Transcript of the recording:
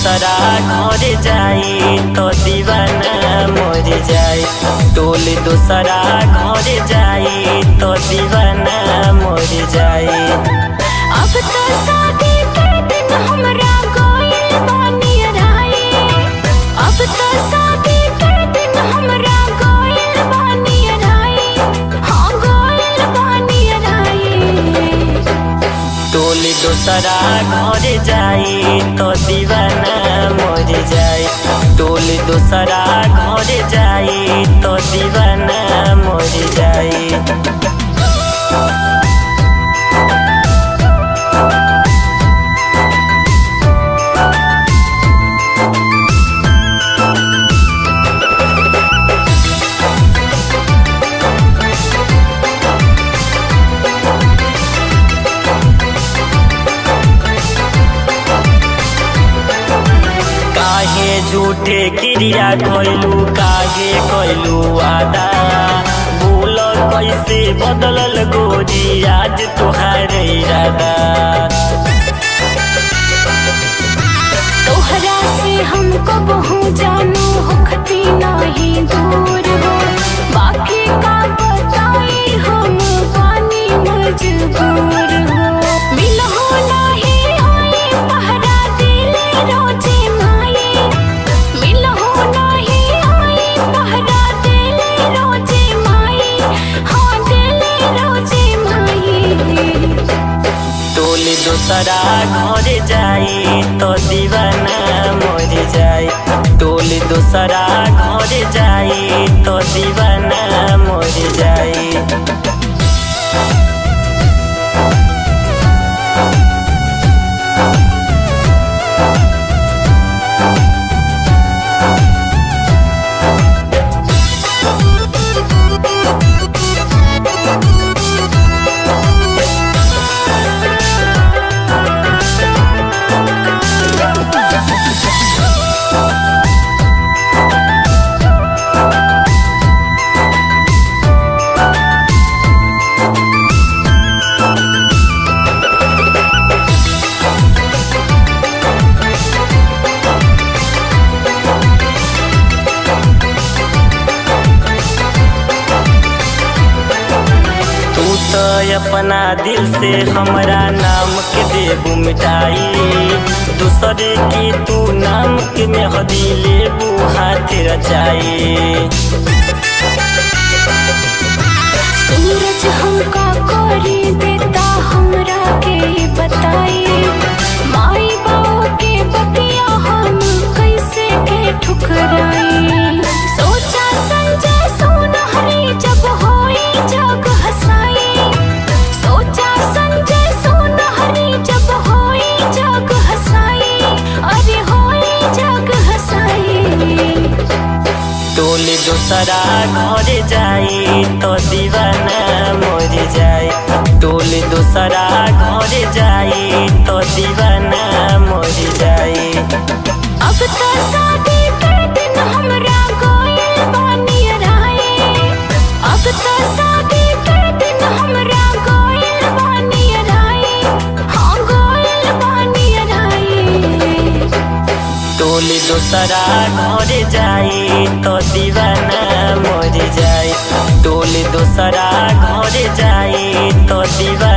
दोसरा घर जाई तो दीवाना मर जाई। डोली दोसरा घर जाई तो दीवाना मर जाई। अब तो शादी के दिन हमरा गोइल बानी राई। अब तो शादी के दिन हमरा गोइल बानी राई। हाँ गोइल बानी राई। डोली दोसरा घर जाई तो दीवाना मर जाई। डोली दोसरा घर जाई तो दीवाना मर जाई। काहे झूठे क्रिया कइलू, काहे कइलू वादा। भूल कैसे बदलल गोरी आज तोहार इरादा। तोहरा से हमको बहु जानू होखती नहीं दूर हो। बाकी का बताई हम पानी मजबूर हो। मिलहो नहीं आई पहरा दिले रोजे माई। मिलहो नहीं आई पहरा दिले रोजे माई। हाँ दिले रोजे माई। डोली दोसरा घर जाई तो दीवाना मर जाई। डोली दोसरा घर जाई तो दीवाना मर जाई। तो अपना दिल से हमरा नाम के देबू मिटाई। दूसरे की तू नाम के मेहदी लेबू हाथ रचाई। सूरज हमका कोरी देता हमरा के बताई। माई बाबू के बतिया हम कैसे के ठुकराई। सोचा संजय सोनहरी जब होई जग हसाई। सोचा संजय सोनहरी जब होई जग हसाई। अरे होई जग हसाई। डोली दोसरा घर जाई तो दीवाना मर जाई। डोली दोसरा घर जाई तो दीवाना मर जाई। अब तो शादी के दिन हमरा गोइल बानी राई। अब तो शादी के दिन हमरा गोइल बानी राई। हाँ गोइल बानी राई। डोली दोसरा घर जाई तो दीवाना मर जाई। डोली दोसरा घर जाई तो दीवाना